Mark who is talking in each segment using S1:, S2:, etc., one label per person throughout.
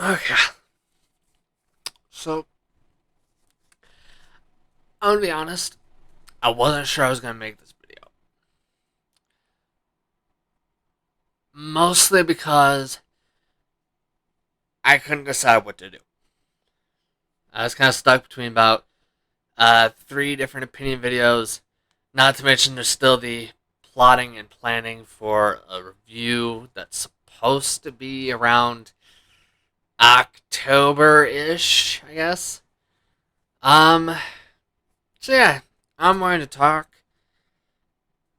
S1: Okay. So, I'm gonna be honest. I wasn't sure I was gonna make this video. Mostly because I couldn't decide what to do. I was kind of stuck between about three different opinion videos. Not to mention, there's still the plotting and planning for a review that's supposed to be around October-ish, I guess. Um, so yeah, I'm going to talk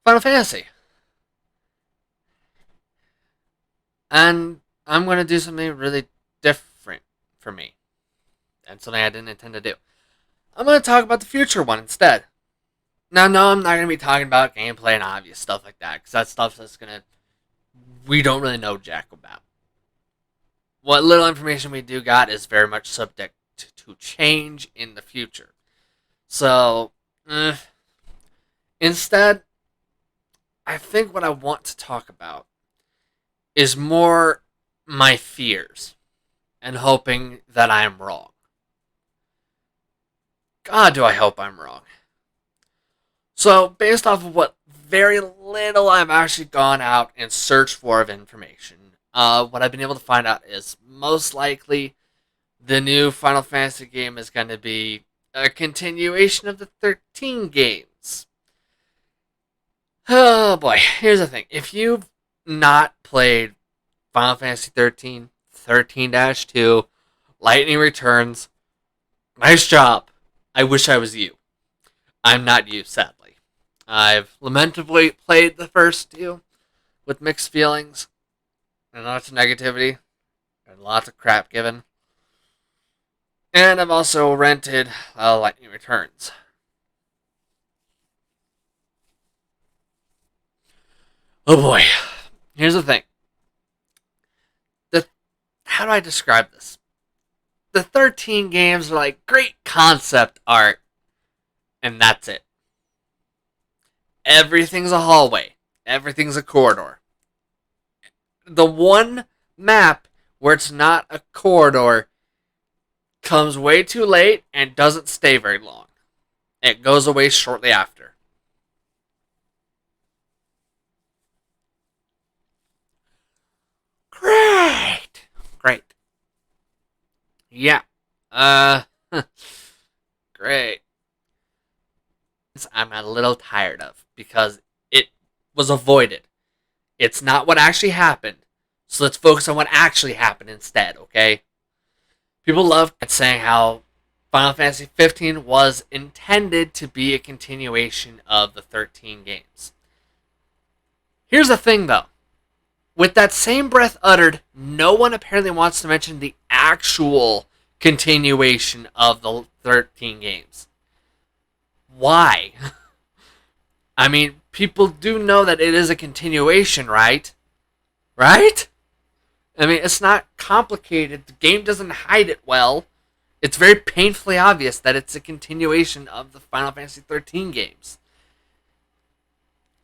S1: Final Fantasy. And I'm going to do something really different for me. And something I didn't intend to do. I'm going to talk about the future one instead. Now, no, I'm not going to be talking about gameplay and obvious stuff like that, because that stuff that's going to. We don't really know jack about. What little information we do got is very much subject to change in the future. So, instead, I think what I want to talk about is more my fears and hoping that I am wrong. God, do I hope I'm wrong. So, based off of what very little I've actually gone out and searched for of information, what I've been able to find out is most likely the new Final Fantasy game is going to be a continuation of the 13 games. Oh boy, here's the thing. If you've not played Final Fantasy 13, 13-2, Lightning Returns, nice job. I wish I was you. I'm not you, sadly. I've lamentably played the first two with mixed feelings and lots of negativity and lots of crap given. And I've also rented Lightning Returns. Oh boy. Here's the thing. The How do I describe this? The 13 games are like great concept art, and that's it. Everything's a hallway. Everything's a corridor. The one map where it's not a corridor comes way too late and doesn't stay very long. It goes away shortly after. Great. Great. Yeah. Uh Great. I'm a little tired of because it was avoided. It's not what actually happened. So let's focus on what actually happened instead, okay? People love saying how Final Fantasy 15 was intended to be a continuation of the 13 games. Here's the thing though. With that same breath uttered, no one apparently wants to mention the actual continuation of the 13 games. Why? I mean, people do know that it is a continuation, right? Right? I mean, it's not complicated. The game doesn't hide it well. It's very painfully obvious that it's a continuation of the Final Fantasy 13 games.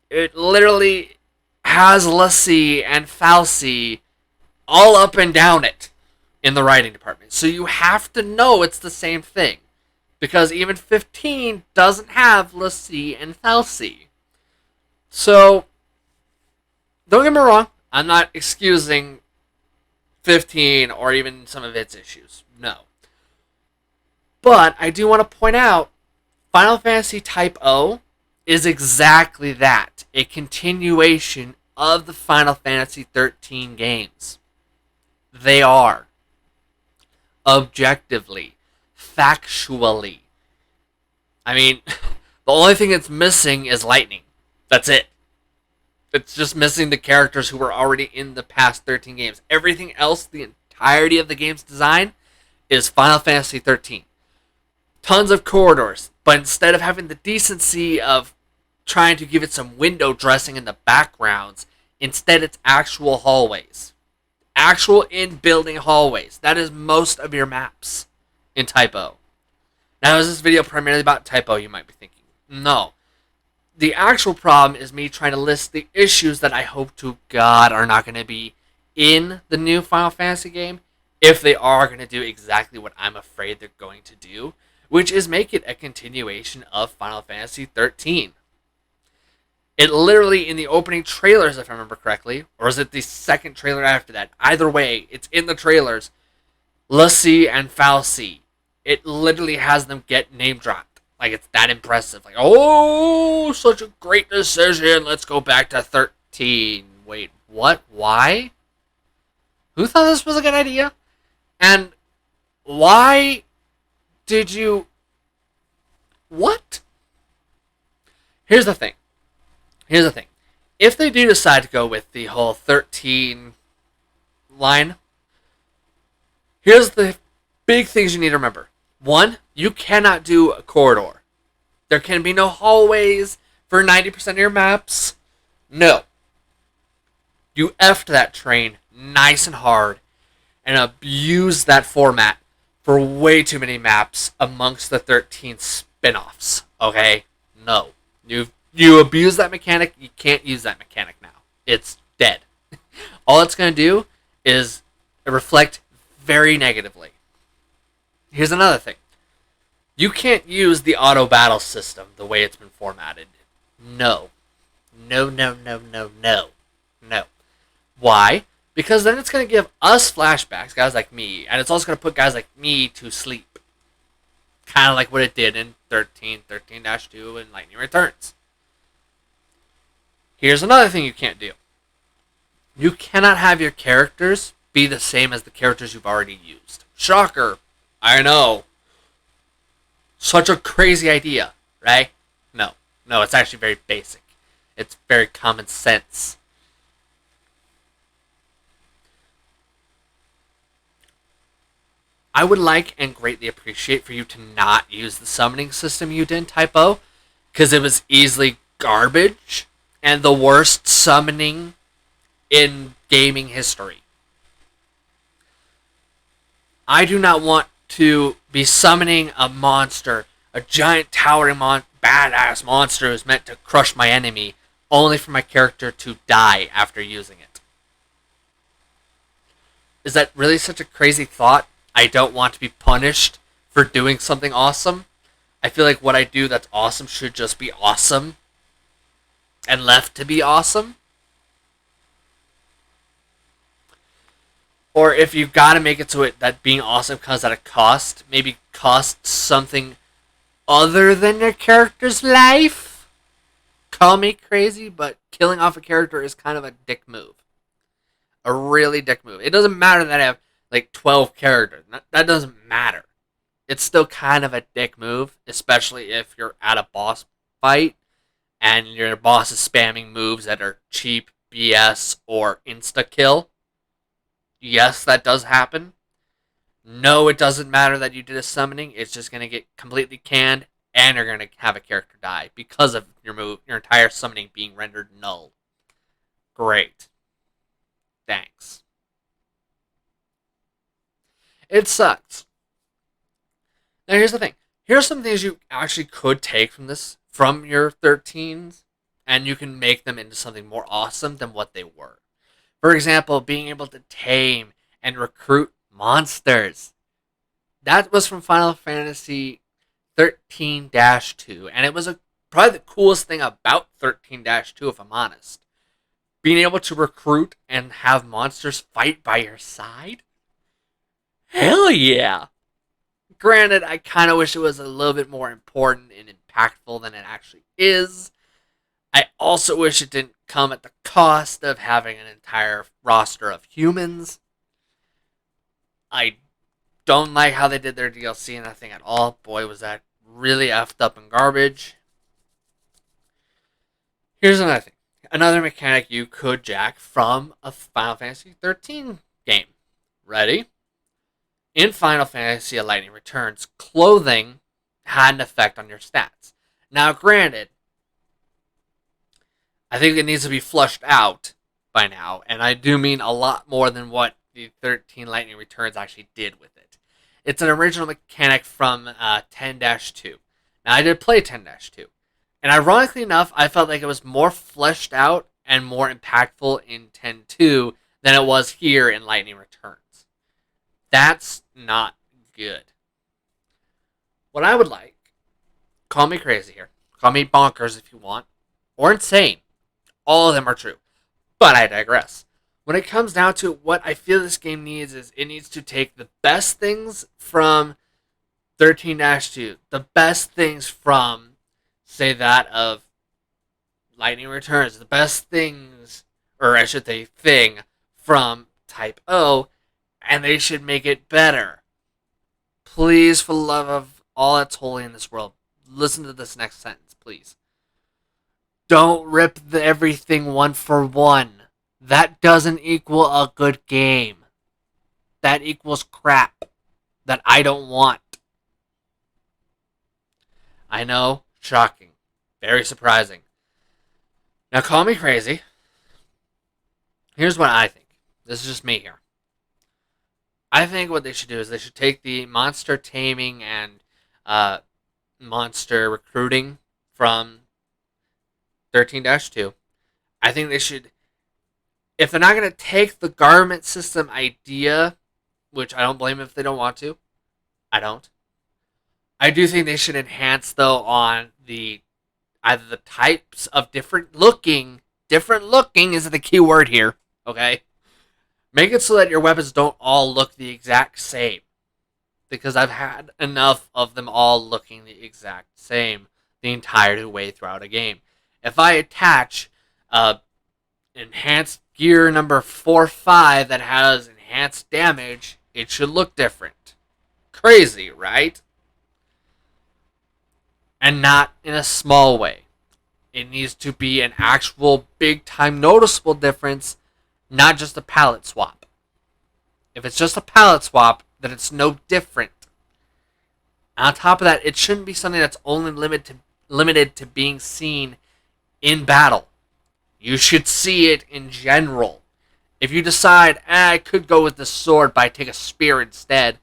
S1: It literally has Lassie and Falsey all up and down it in the writing department. So you have to know it's the same thing. Because even 15 doesn't have Lassie and Falsey. So, don't get me wrong, I'm not excusing 15 or even some of its issues. No. But I do want to point out Final Fantasy Type O is exactly that, a continuation of the Final Fantasy 13 games. They are. Objectively. Factually. I mean, the only thing it's missing is Lightning. That's it. It's just missing the characters who were already in the past 13 games. Everything else, the entirety of the game's design, is Final Fantasy 13. Tons of corridors, but instead of having the decency of trying to give it some window dressing in the backgrounds, instead it's actual hallways. Actual in-building hallways. That is most of your maps in Type O. Now, is this video primarily about Type O, you might be thinking? No. The actual problem is me trying to list the issues that I hope to God are not going to be in the new Final Fantasy game if they are going to do exactly what I'm afraid they're going to do, which is make it a continuation of Final Fantasy 13. It literally, in the opening trailers, if I remember correctly, or is it the second trailer after that? Either way, it's in the trailers. Lassie and Falsey. It literally has them get name dropped. Like, it's that impressive. Like, oh, such a great decision. Let's go back to 13. Wait, what? Why? Who thought this was a good idea? And why did you... What? Here's the thing. If they do decide to go with the whole 13 line, here's the big things you need to remember. One, you cannot do a corridor. There can be no hallways for 90% of your maps. No. You effed that train nice and hard and abuse that format for way too many maps amongst the 13 spin-offs. Okay? No. You abuse that mechanic, you can't use that mechanic now. It's dead. All it's going to do is reflect very negatively. Here's another thing. You can't use the auto battle system the way it's been formatted. No. No, no, no, no, no. No. Why? Because then it's going to give us flashbacks, guys like me, and it's also going to put guys like me to sleep. Kind of like what it did in 13-2, and Lightning Returns. Here's another thing you can't do. You cannot have your characters be the same as the characters you've already used. Shocker. I know. Such a crazy idea, right? No. No, it's actually very basic. It's very common sense. I would like and greatly appreciate for you to not use the summoning system you did in Typo, because it was easily garbage and the worst summoning in gaming history. I do not want to be summoning a monster, a giant towering badass monster who's meant to crush my enemy, only for my character to die after using it. Is that really such a crazy thought? I don't want to be punished for doing something awesome. I feel like what I do that's awesome should just be awesome and left to be awesome. Or if you've got to make it so that being awesome comes at a cost, maybe cost something other than your character's life. Call me crazy, but killing off a character is kind of a dick move. A really dick move. It doesn't matter that I have like 12 characters. That doesn't matter. It's still kind of a dick move, especially if you're at a boss fight and your boss is spamming moves that are cheap, BS, or insta-kill. Yes, that does happen. No, it doesn't matter that you did a summoning. It's just going to get completely canned, and you're going to have a character die because of your entire summoning being rendered null. Great. Thanks. It sucks. Now here's the thing. Here's some things you actually could take from your 13s, and you can make them into something more awesome than what they were. For example, being able to tame and recruit monsters. That was from Final Fantasy 13-2, and it was probably the coolest thing about 13-2, if I'm honest. Being able to recruit and have monsters fight by your side? Hell yeah! Granted, I kind of wish it was a little bit more important and impactful than it actually is. I also wish it didn't come at the cost of having an entire roster of humans. I don't like how they did their DLC and that thing at all. Boy, was that really effed up and garbage. Here's another thing. Another mechanic you could jack from a Final Fantasy 13 game. Ready? In Final Fantasy Lightning Returns, clothing had an effect on your stats. Now, granted, I think it needs to be flushed out by now, and I do mean a lot more than what the 13 Lightning Returns actually did with it. It's an original mechanic from 10-2. Now, I did play 10-2, and ironically enough, I felt like it was more fleshed out and more impactful in 10-2 than it was here in Lightning Returns. That's not good. What I would like, call me crazy here, call me bonkers if you want, or insane. All of them are true. But I digress. When it comes down to it, what I feel this game needs is it needs to take the best things from 13-2, the best things from, say, that of Lightning Returns, the best things, or I should say, thing from Type O, and they should make it better. Please, for the love of all that's holy in this world, listen to this next sentence, please. Don't rip everything one for one. That doesn't equal a good game. That equals crap that I don't want. I know, shocking. Very surprising. Now, call me crazy. Here's what I think. This is just me here. I think what they should do is they should take the monster taming and monster recruiting from 13-2. I think they should, if they're not going to take the government system idea, which I don't blame them if they don't want to, I don't. I do think they should enhance, though, on the either the types of different looking is the key word here, okay? Make it so that your weapons don't all look the exact same. Because I've had enough of them all looking the exact same the entire way throughout a game. If I attach enhanced gear number 4-5 that has enhanced damage, it should look different. Crazy, right? And not in a small way. It needs to be an actual big time noticeable difference, not just a palette swap. If it's just a palette swap, then it's no different. And on top of that, it shouldn't be something that's only limited to being seen in battle. You should see it in general. If you decide, I could go with the sword, but I take a spear instead,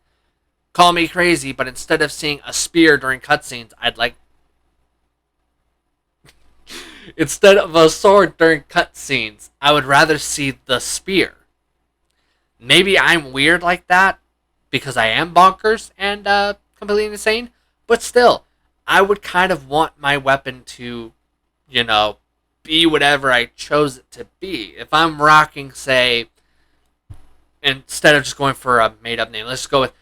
S1: call me crazy, but instead of seeing a spear during cutscenes, I'd like... instead of a sword during cutscenes, I would rather see the spear. Maybe I'm weird like that, because I am bonkers and completely insane, but still, I would kind of want my weapon to, be whatever I chose it to be. If I'm rocking, say, instead of just going for a made-up name, let's go with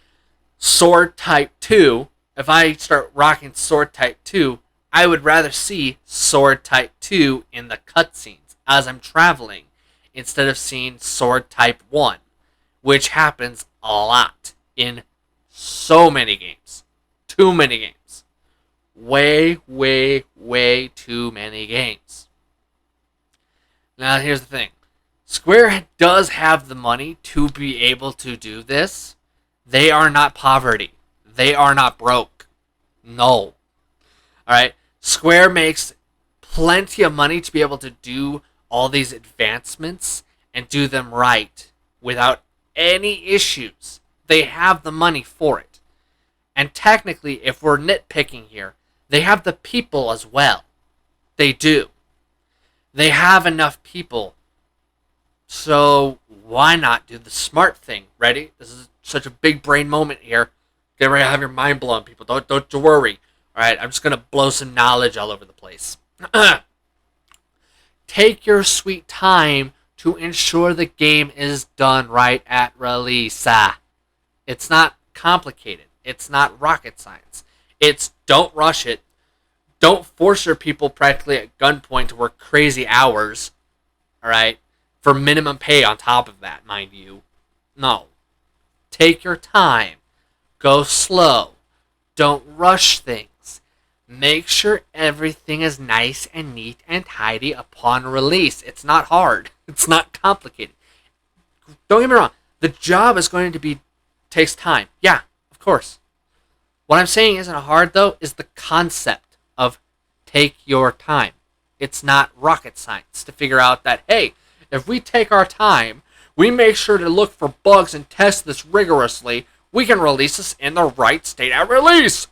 S1: Sword Type 2. If I start rocking Sword Type 2, I would rather see Sword Type 2 in the cutscenes as I'm traveling, instead of seeing Sword Type 1, which happens a lot in so many games. Too many games. Way, way, way too many games. Now, here's the thing. Square does have the money to be able to do this. They are not poverty. They are not broke. No. Alright? Square makes plenty of money to be able to do all these advancements and do them right without any issues. They have the money for it. And technically, if we're nitpicking here, they have the people as well. They do. They have enough people. So why not do the smart thing? Ready? This is such a big brain moment here. Get ready to have your mind blown, people. Don't worry. Alright, I'm just going to blow some knowledge all over the place. Take your sweet time to ensure the game is done right at release. It's not complicated. It's not rocket science. It's don't rush it. Don't force your people practically at gunpoint to work crazy hours. Alright? For minimum pay on top of that, mind you. No. Take your time. Go slow. Don't rush things. Make sure everything is nice and neat and tidy upon release. It's not hard. It's not complicated. Don't get me wrong. The job is going to be takes time. Yeah, of course. What I'm saying isn't hard, though, is the concept of take your time. It's not rocket science to figure out that, hey, if we take our time, we make sure to look for bugs and test this rigorously, we can release this in the right state at release.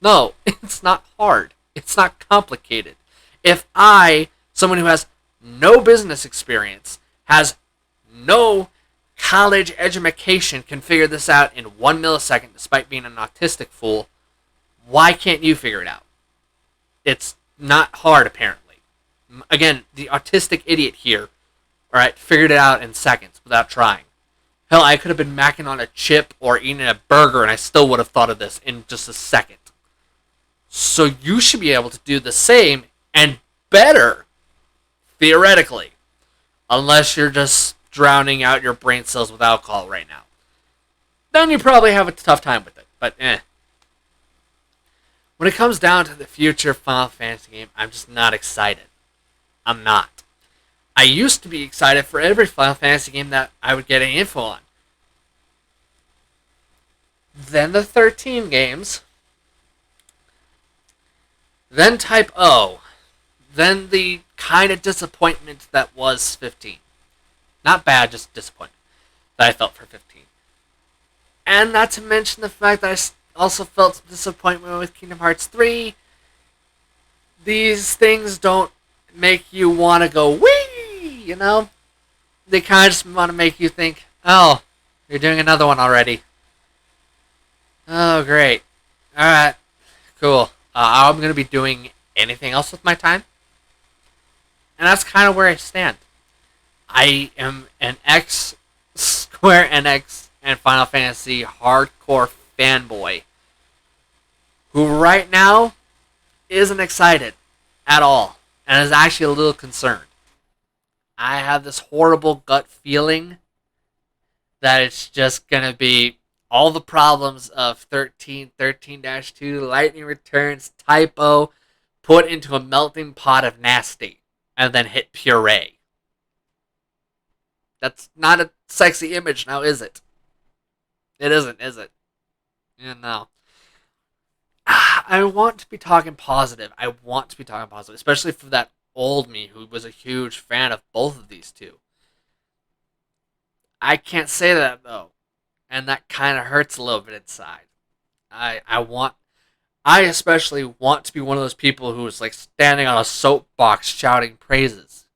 S1: No, it's not hard. It's not complicated. If I, someone who has no business experience, has no college education can figure this out in 1 millisecond despite being an autistic fool, why can't you figure it out? It's not hard, apparently. Again, the autistic idiot here, alright, figured it out in seconds without trying. Hell, I could have been macking on a chip or eating a burger and I still would have thought of this in just a second. So you should be able to do the same and better, theoretically. Unless you're just drowning out your brain cells with alcohol right now. Then you probably have a tough time with it, but When it comes down to the future Final Fantasy game, I'm just not excited. I'm not. I used to be excited for every Final Fantasy game that I would get any info on. Then the 13 games. Then Type O. Then the kind of disappointment that was 15. Not bad, just disappointment that I felt for 15. And not to mention the fact that I also felt disappointment with Kingdom Hearts 3. These things don't make you want to go, wee, you know? They kind of just want to make you think, oh, you're doing another one already. Oh, great. Alright, cool. I'm going to be doing anything else with my time. And that's kind of where I stand. I am an Square Enix and Final Fantasy hardcore fanboy who right now isn't excited at all and is actually a little concerned. I have this horrible gut feeling that it's just going to be all the problems of 13, 13-2, Lightning Returns, Type O, put into a melting pot of nasty, and then hit puree. That's not a sexy image now, is it? It isn't, is it? Yeah, no. I want to be talking positive. Especially for that old me who was a huge fan of both of these two. I can't say that, though. And that kind of hurts a little bit inside. I especially want to be one of those people who is like standing on a soapbox shouting praises.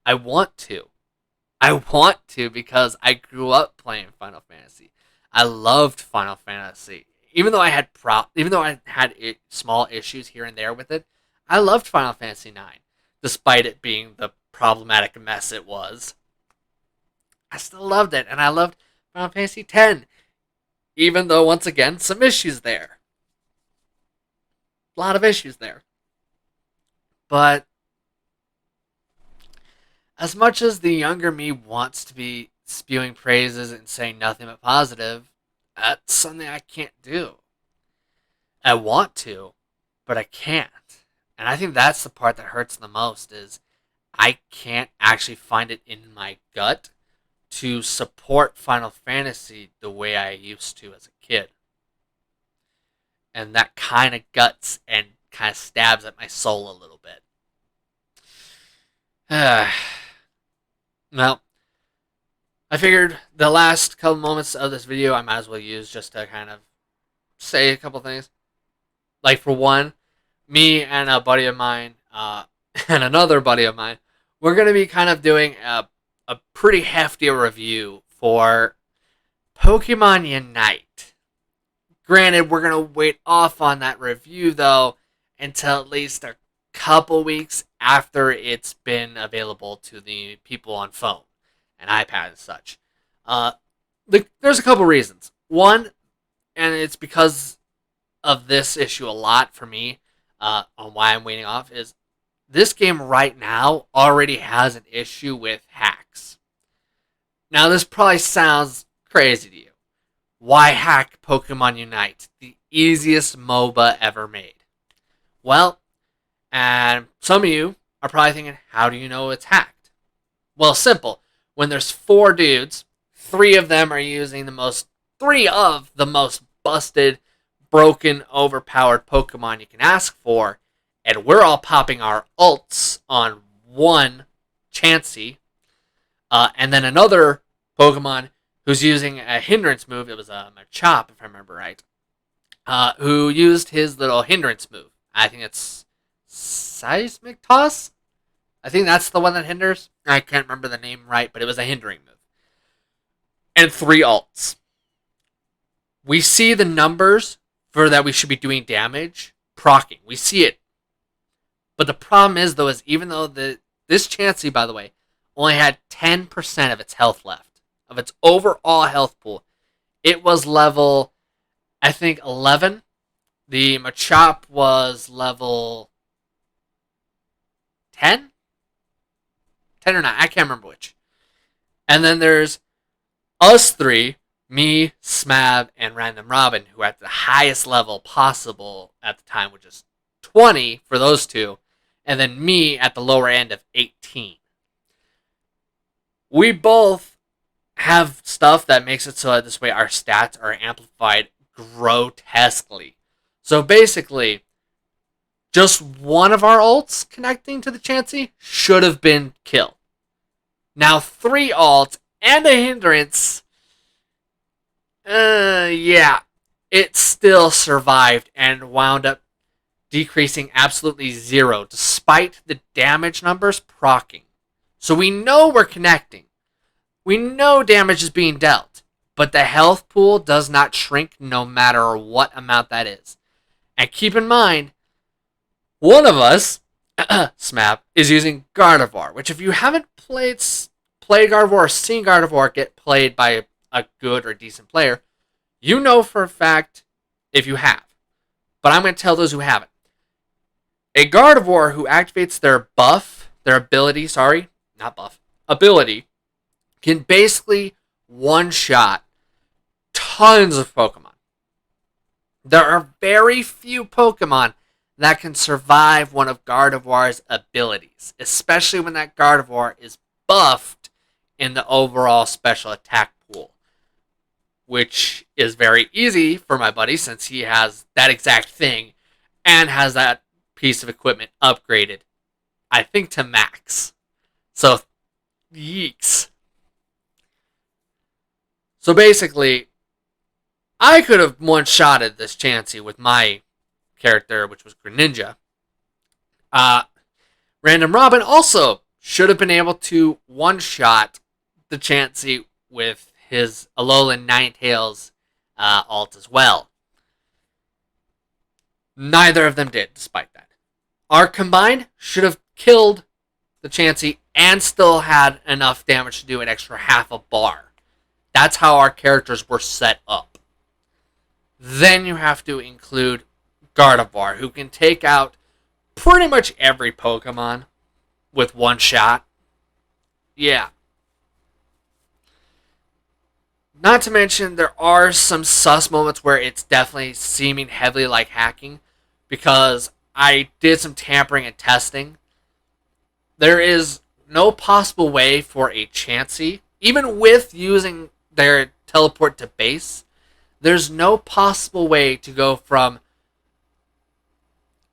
S1: I want to because I grew up playing Final Fantasy. I loved Final Fantasy. Even though I had small issues here and there with it, I loved Final Fantasy IX, despite it being the problematic mess it was. I still loved it, and I loved Final Fantasy X, even though, once again, some issues there. A lot of issues there. But as much as the younger me wants to be spewing praises and saying nothing but positive, that's something I can't do. I want to, but I can't. And I think that's the part that hurts the most, is I can't actually find it in my gut to support Final Fantasy the way I used to as a kid. And that kind of guts and kind of stabs at my soul a little bit. Well, I figured the last couple moments of this video I might as well use just to kind of say a couple things. Like, for one, me and a buddy of mine, and another buddy of mine, we're going to be kind of doing a pretty hefty review for Pokemon Unite. Granted, we're going to wait off on that review, though, until at least a couple weeks after it's been available to the people on phone and iPad and such. There's a couple reasons. One, and it's because of this issue a lot for me, on why I'm waiting off, is this game right now already has an issue with hacks. Now, this probably sounds crazy to you. Why hack Pokemon Unite, the easiest MOBA ever made? Well, and some of you are probably thinking, how do you know it's hacked? Well, simple. When there's 4 dudes, 3 of them are using three of the most busted, broken, overpowered Pokemon you can ask for, and we're all popping our ults on one Chansey, and then another Pokemon who's using a hindrance move. It was a Machop, if I remember right, who used his little hindrance move. I think it's Seismic Toss? I think that's the one that hinders. I can't remember the name right, but it was a hindering move. and 3 ults. We see the numbers for that we should be doing damage proccing. We see it. But the problem is, though, is even though this Chansey, by the way, only had 10% of its health left, of its overall health pool, it was level, I think, 11. The Machop was level 10? 10 or 9, I can't remember which. And then there's us three, me, Smab, and Random Robin, who are at the highest level possible at the time, which is 20 for those two, and then me at the lower end of 18. We both have stuff that makes it so that this way our stats are amplified grotesquely. So basically, just one of our ults connecting to the Chansey should have been killed. Now 3 ults and a hindrance, yeah, it still survived and wound up decreasing absolutely 0 despite the damage numbers proccing. So we know we're connecting. We know damage is being dealt, but the health pool does not shrink no matter what amount that is. And keep in mind, one of us, Smap, is using Gardevoir, which if you haven't played Gardevoir or seen Gardevoir get played by a good or decent player, you know for a fact if you have. But I'm going to tell those who haven't. A Gardevoir who activates their ability, can basically one-shot tons of Pokemon. There are very few Pokemon that can survive one of Gardevoir's abilities, especially when that Gardevoir is buffed in the overall special attack pool, which is very easy for my buddy since he has that exact thing and has that piece of equipment upgraded, I think, to max. So, yeeks. So basically, I could have one-shotted this Chansey with my character, which was Greninja. Random Robin also should have been able to one-shot the Chansey with his Alolan Ninetales alt as well. Neither of them did, despite that. Our combined should have killed the Chansey and still had enough damage to do an extra half a bar. That's how our characters were set up. Then you have to include Gardevoir, who can take out pretty much every Pokemon with one shot. Yeah. Not to mention, there are some sus moments where it's definitely seeming heavily like hacking, because I did some tampering and testing. There is no possible way for a Chansey, even with using their teleport to base, there's no possible way to go from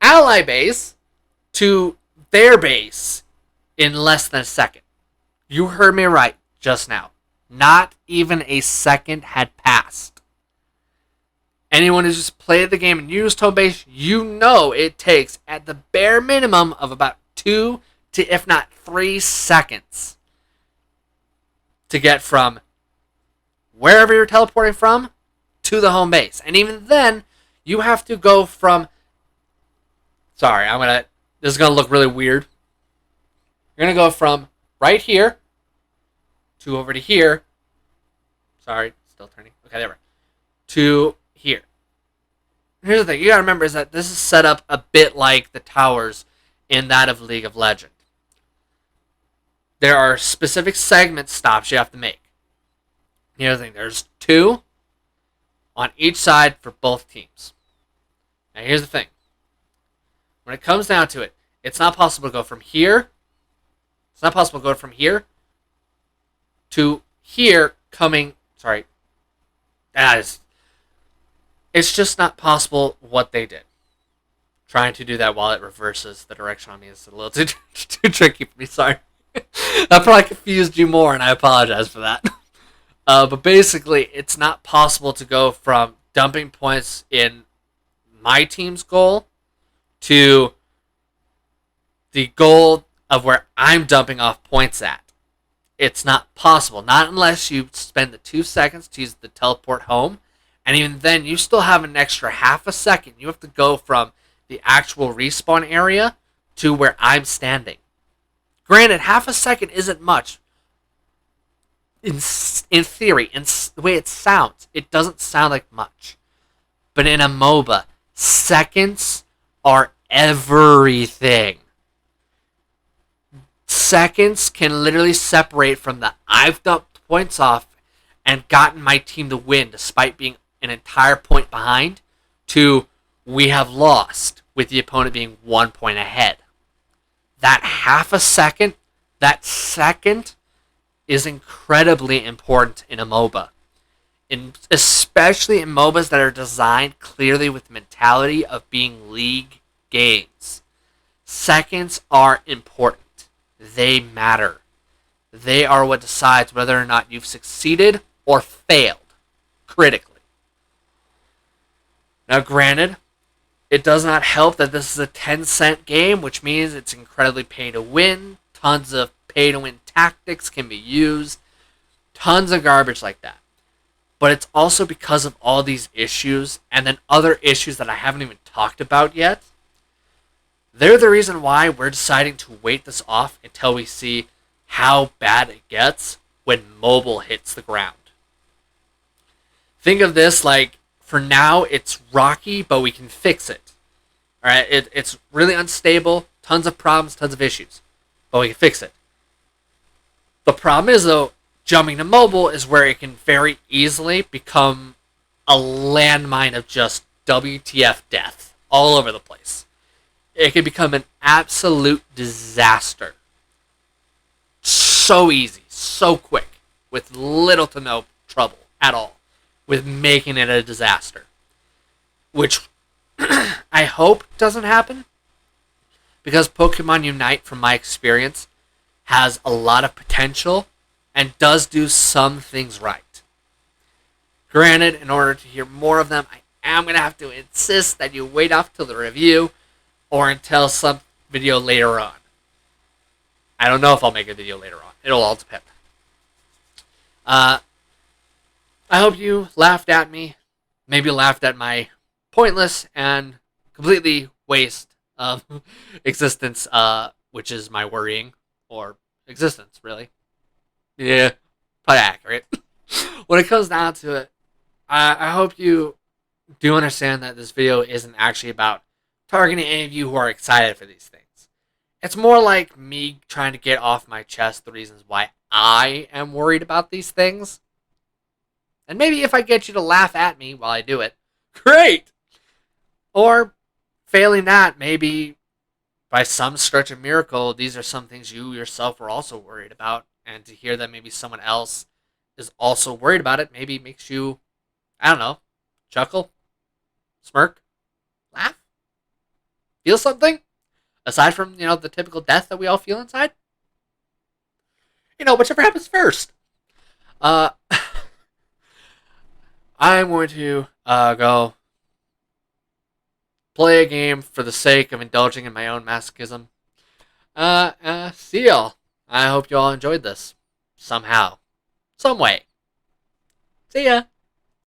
S1: ally base to their base in less than a second. You heard me right just now. Not even a second had passed. Anyone who's just played the game and used home base, you know it takes at the bare minimum of about 2 to if not 3 seconds to get from wherever you're teleporting from to the home base. And even then, you have to go from... Sorry, this is going to look really weird. You're going to go from right here to over to here. Sorry, still turning. Okay, there we go. To here. Here's the thing. You got to remember is that this is set up a bit like the towers in that of League of Legends. There are specific segment stops you have to make. Here's the thing. There's 2 on each side for both teams. Now, here's the thing. When it comes down to it, it's not possible to go from here. It's not possible to go from here to here coming... Sorry. It's just not possible what they did. Trying to do that while it reverses the direction on me is a little too tricky for me. Sorry. That probably confused you more, and I apologize for that. But basically, it's not possible to go from dumping points in my team's goal to the goal of where I'm dumping off points at. It's not possible. Not unless you spend the 2 seconds to use the teleport home. And even then, you still have an extra half a second. You have to go from the actual respawn area to where I'm standing. Granted, half a second isn't much. In theory, in the way it sounds, it doesn't sound like much. But in a MOBA, seconds are everything. Seconds can literally separate from the I've dumped points off and gotten my team to win despite being an entire point behind to we have lost with the opponent being 1 point ahead. That half a second, that second is incredibly important in a MOBA. Especially in MOBAs that are designed clearly with the mentality of being league games. Seconds are important. They matter. They are what decides whether or not you've succeeded or failed critically. Now, granted, it does not help that this is a 10-cent game, which means it's incredibly pay to win. Tons of pay to win tactics can be used. Tons of garbage like that. But it's also because of all these issues and then other issues that I haven't even talked about yet. They're the reason why we're deciding to wait this off until we see how bad it gets when mobile hits the ground. Think of this like, for now, it's rocky, but we can fix it. Alright, it's really unstable, tons of problems, tons of issues, but we can fix it. The problem is, though, jumping to mobile is where it can very easily become a landmine of just WTF death all over the place. It can become an absolute disaster. So easy, so quick, with little to no trouble at all, with making it a disaster. Which I hope doesn't happen, because Pokemon Unite, from my experience, has a lot of potential and does do some things right. Granted, in order to hear more of them, I am going to have to insist that you wait off till the review or until some video later on. I don't know if I'll make a video later on. It'll all depend. I hope you laughed at me. Maybe laughed at my pointless and completely waste of existence, which is my worrying, or existence, really. Yeah, probably accurate. When it comes down to it, I hope you do understand that this video isn't actually about targeting any of you who are excited for these things. It's more like me trying to get off my chest the reasons why I am worried about these things. And maybe if I get you to laugh at me while I do it, great! Or, failing that, maybe by some stretch of miracle, these are some things you yourself were also worried about. And to hear that maybe someone else is also worried about it, maybe makes you, I don't know, chuckle, smirk, laugh, feel something? Aside from, the typical death that we all feel inside? Whichever happens first. I'm going to go play a game for the sake of indulging in my own masochism. See y'all. I hope you all enjoyed this. Somehow. Some way. See ya.